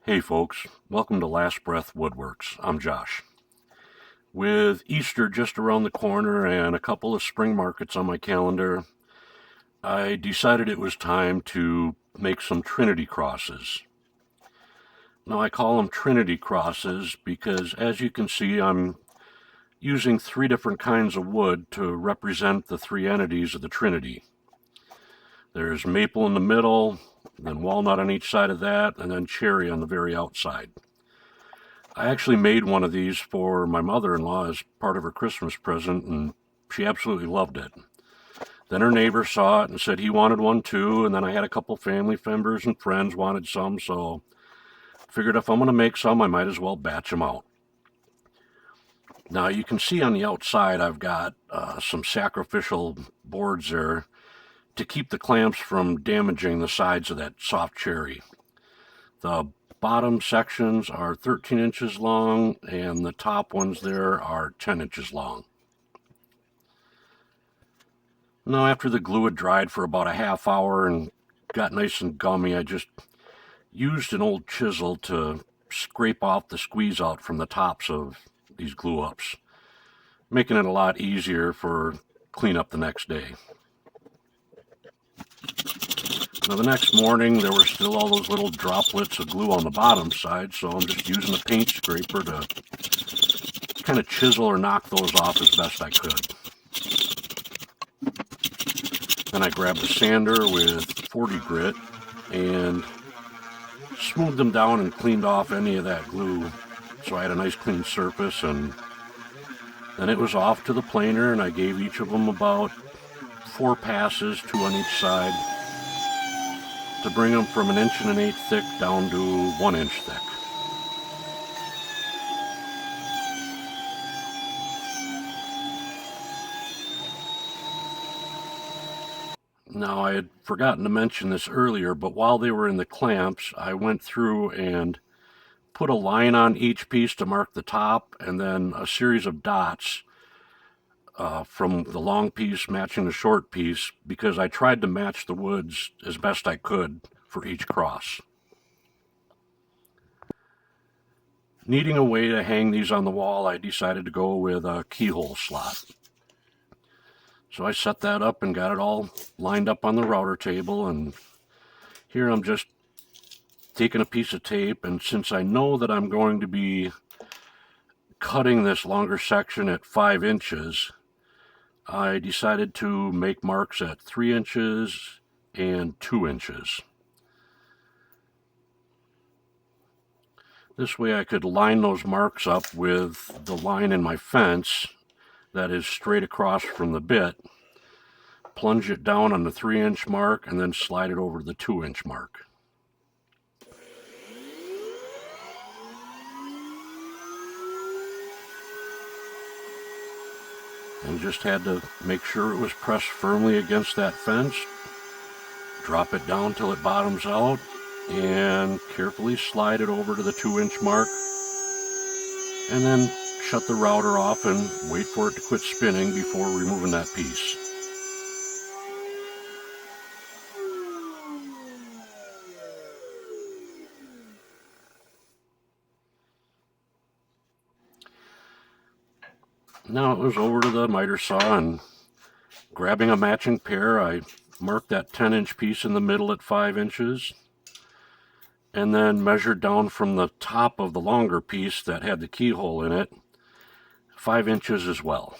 Hey folks, welcome to Last Breath Woodworks. I'm Josh. With Easter just around the corner and a couple of spring markets on my calendar, I decided it was time to make some Trinity crosses. Now I call them Trinity crosses because, as you can see, I'm using 3 different kinds of wood to represent the 3 entities of the Trinity. There's maple in the middle, then walnut on each side of that, and then cherry on the very outside. I actually made one of these for my mother-in-law as part of her Christmas present, and she absolutely loved it. Then her neighbor saw it and said he wanted one too, and then I had a couple family members and friends wanted some, so I figured if I'm going to make some, I might as well batch them out. Now you can see on the outside I've got some sacrificial boards there to keep the clamps from damaging the sides of that soft cherry. The bottom sections are 13 inches long and the top ones there are 10 inches long. Now after the glue had dried for about a half hour and got nice and gummy, I just used an old chisel to scrape off the squeeze out from the tops of these glue ups, making it a lot easier for cleanup the next day. Now the next morning there were still all those little droplets of glue on the bottom side, so I'm just using a paint scraper to kind of chisel or knock those off as best I could. Then I grabbed a sander with 40 grit and smoothed them down and cleaned off any of that glue so I had a nice clean surface, and then it was off to the planer and I gave each of them about 4 passes, 2 on each side, to bring them from 1 1/8 inch thick down to 1 inch thick. Now I had forgotten to mention this earlier, but while they were in the clamps, I went through and put a line on each piece to mark the top, and then a series of dots from the long piece matching the short piece, because I tried to match the woods as best I could for each cross. Needing a way to hang these on the wall, I decided to go with a keyhole slot. So I set that up and got it all lined up on the router table, and here I'm just taking a piece of tape, and since I know that I'm going to be cutting this longer section at 5 inches, I decided to make marks at 3 inches and 2 inches. This way I could line those marks up with the line in my fence that is straight across from the bit, plunge it down on the 3 inch mark, and then slide it over to the 2 inch mark. And just had to make sure it was pressed firmly against that fence, drop it down till it bottoms out, and carefully slide it over to the 2 inch mark, and then shut the router off and wait for it to quit spinning before removing that piece. Now it was over to the miter saw, and grabbing a matching pair, I marked that 10 inch piece in the middle at 5 inches, and then measured down from the top of the longer piece that had the keyhole in it 5 inches as well.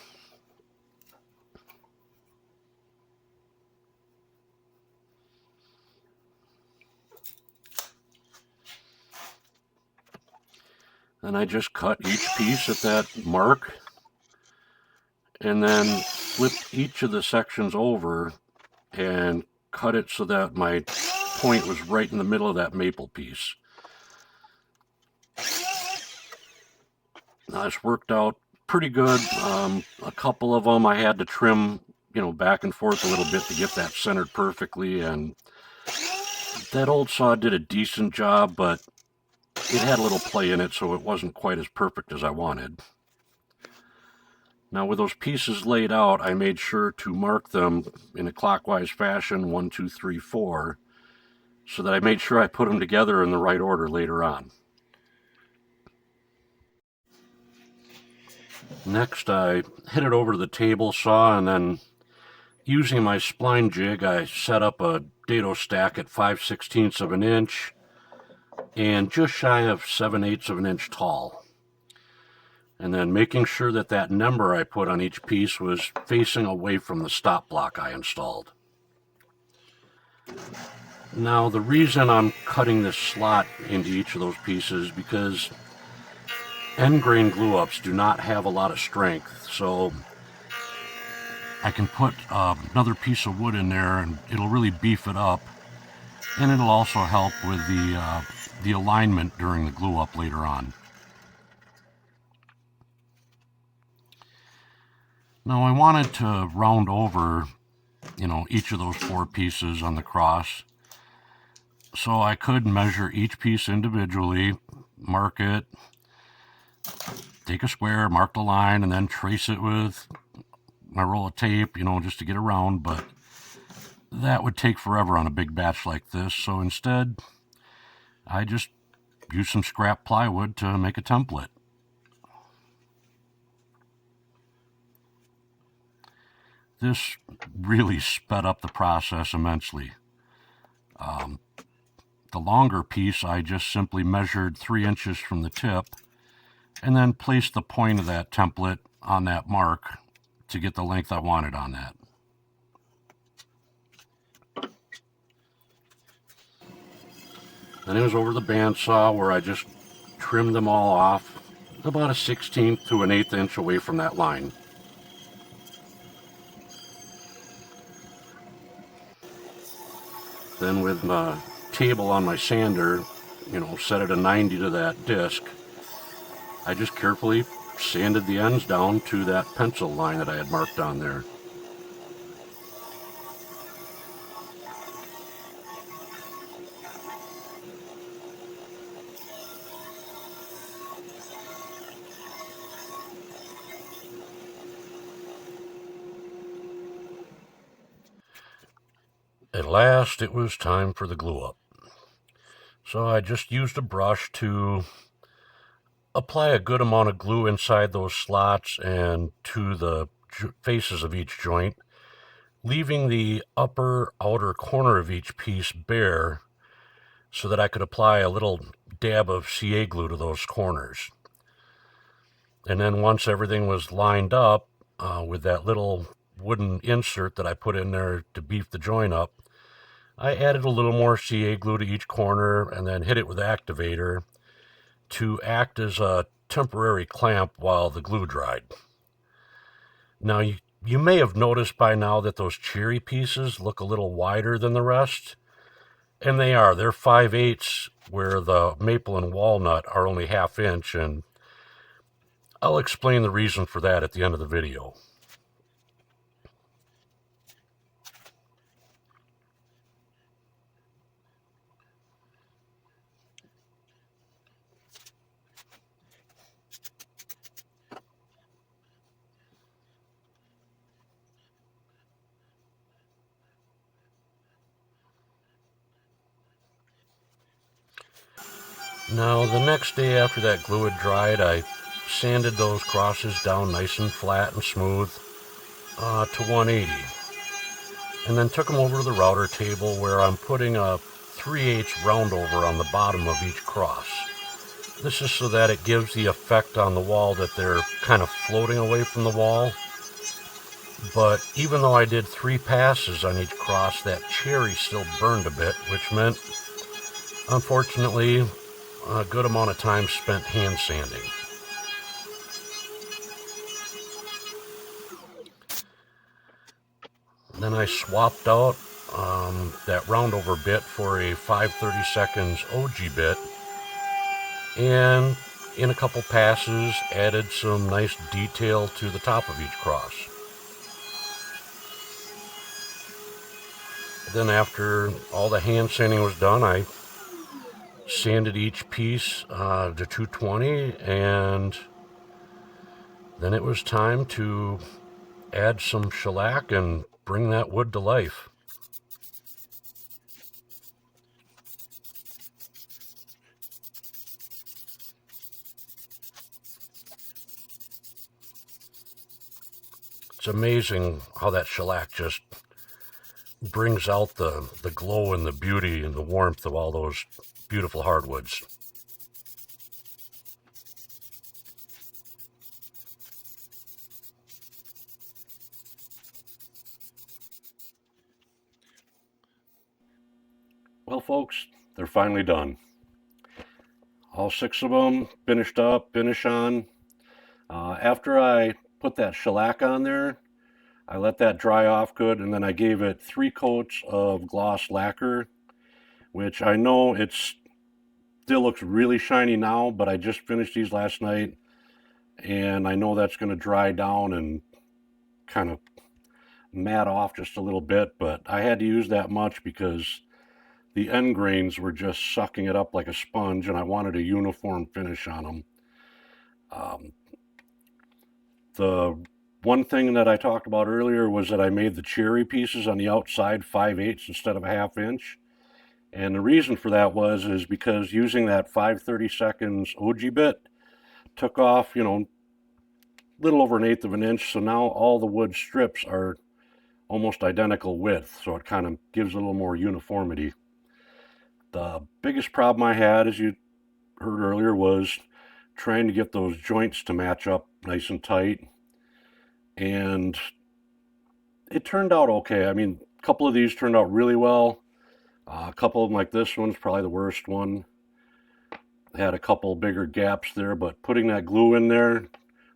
Then I just cut each piece at that mark, and then flipped each of the sections over and cut it so that my point was right in the middle of that maple piece. Now, this worked out pretty good. A couple of them I had to trim, back and forth a little bit to get that centered perfectly, and that old saw did a decent job, but it had a little play in it, so it wasn't quite as perfect as I wanted. Now with those pieces laid out, I made sure to mark them in a clockwise fashion, 1, 2, 3, 4, so that I made sure I put them together in the right order later on. Next, I hit it over to the table saw, and then using my spline jig, I set up a dado stack at 5/16 of an inch and just shy of 7/8 of an inch tall. And then making sure that that number I put on each piece was facing away from the stop block I installed. Now, the reason I'm cutting this slot into each of those pieces is because end grain glue ups do not have a lot of strength, so I can put another piece of wood in there and it'll really beef it up, and it'll also help with the alignment during the glue up later on. Now I wanted to round over, each of those 4 pieces on the cross, so I could measure each piece individually, mark it, take a square, mark the line, and then trace it with my roll of tape, just to get around, but that would take forever on a big batch like this, so instead I just used some scrap plywood to make a template. This really sped up the process immensely. The longer piece, I just simply measured 3 inches from the tip and then placed the point of that template on that mark to get the length I wanted on that. Then it was over the bandsaw where I just trimmed them all off about a 1/16 to an 1/8 inch away from that line. Then with my table on my sander, set at a 90 to that disc, I just carefully sanded the ends down to that pencil line that I had marked on there. At last, it was time for the glue up. So I just used a brush to apply a good amount of glue inside those slots and to the faces of each joint, leaving the upper outer corner of each piece bare so that I could apply a little dab of CA glue to those corners. And then once everything was lined up with that little wooden insert that I put in there to beef the joint up, I added a little more CA glue to each corner and then hit it with activator to act as a temporary clamp while the glue dried. Now, you may have noticed by now that those cherry pieces look a little wider than the rest, and they are. They're 5/8, where the maple and walnut are only 1/2 inch, and I'll explain the reason for that at the end of the video. Now, the next day after that glue had dried, I sanded those crosses down nice and flat and smooth to 180. And then took them over to the router table where I'm putting a 3/8 round over on the bottom of each cross. This is so that it gives the effect on the wall that they're kind of floating away from the wall. But even though I did 3 passes on each cross, that cherry still burned a bit, which meant, unfortunately, a good amount of time spent hand sanding. Then I swapped out that roundover bit for a 5/32 OG bit, and in a couple passes added some nice detail to the top of each cross. Then after all the hand sanding was done, I sanded each piece to 220, and Then it was time to add some shellac and bring that wood to life. It's amazing how that shellac just brings out the glow and the beauty and the warmth of all those beautiful hardwoods. Well, folks, they're finally done. All 6 of them finished up, finish on. After I put that shellac on there, I let that dry off good, and then I gave it 3 coats of gloss lacquer, which I know it still looks really shiny now, but I just finished these last night, and I know that's going to dry down and kind of matte off just a little bit, but I had to use that much because the end grains were just sucking it up like a sponge, and I wanted a uniform finish on them. The one thing that I talked about earlier was that I made the cherry pieces on the outside 5/8 instead of a 1/2 inch. And the reason for that is because using that 5/32 OG bit took off, little over 1/8 of an inch. So now all the wood strips are almost identical width. So it kind of gives a little more uniformity. The biggest problem I had, as you heard earlier, was trying to get those joints to match up nice and tight. And it turned out okay. I mean, a couple of these turned out really well. A couple of them, like this one's probably the worst one. Had a couple bigger gaps there, but putting that glue in there,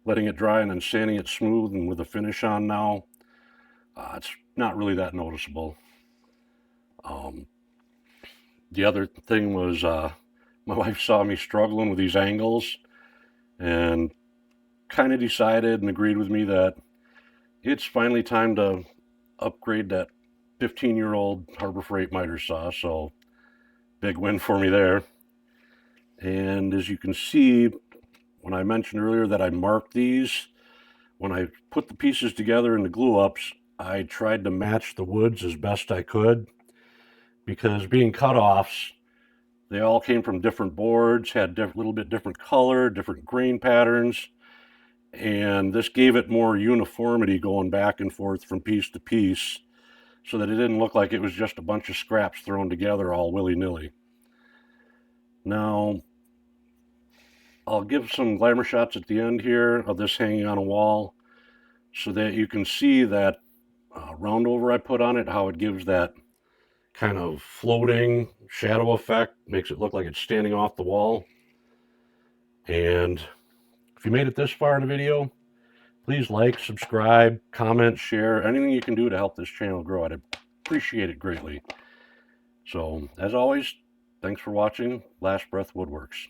letting it dry, and then sanding it smooth and with a finish on now, it's not really that noticeable. The other thing was my wife saw me struggling with these angles and kind of decided and agreed with me that it's finally time to upgrade that 15-year-old Harbor Freight miter saw, so big win for me there. And as you can see, when I mentioned earlier that I marked these, when I put the pieces together in the glue ups, I tried to match the woods as best I could, because being cutoffs, they all came from different boards, had a little bit different color, different grain patterns, and this gave it more uniformity going back and forth from piece to piece, so that it didn't look like it was just a bunch of scraps thrown together all willy-nilly. Now, I'll give some glamour shots at the end here of this hanging on a wall so that you can see that round over I put on it, how it gives that kind of floating shadow effect, makes it look like it's standing off the wall. And if you made it this far in the video, please like, subscribe, comment, share, anything you can do to help this channel grow. I'd appreciate it greatly. So, as always, thanks for watching Last Breath Woodworks.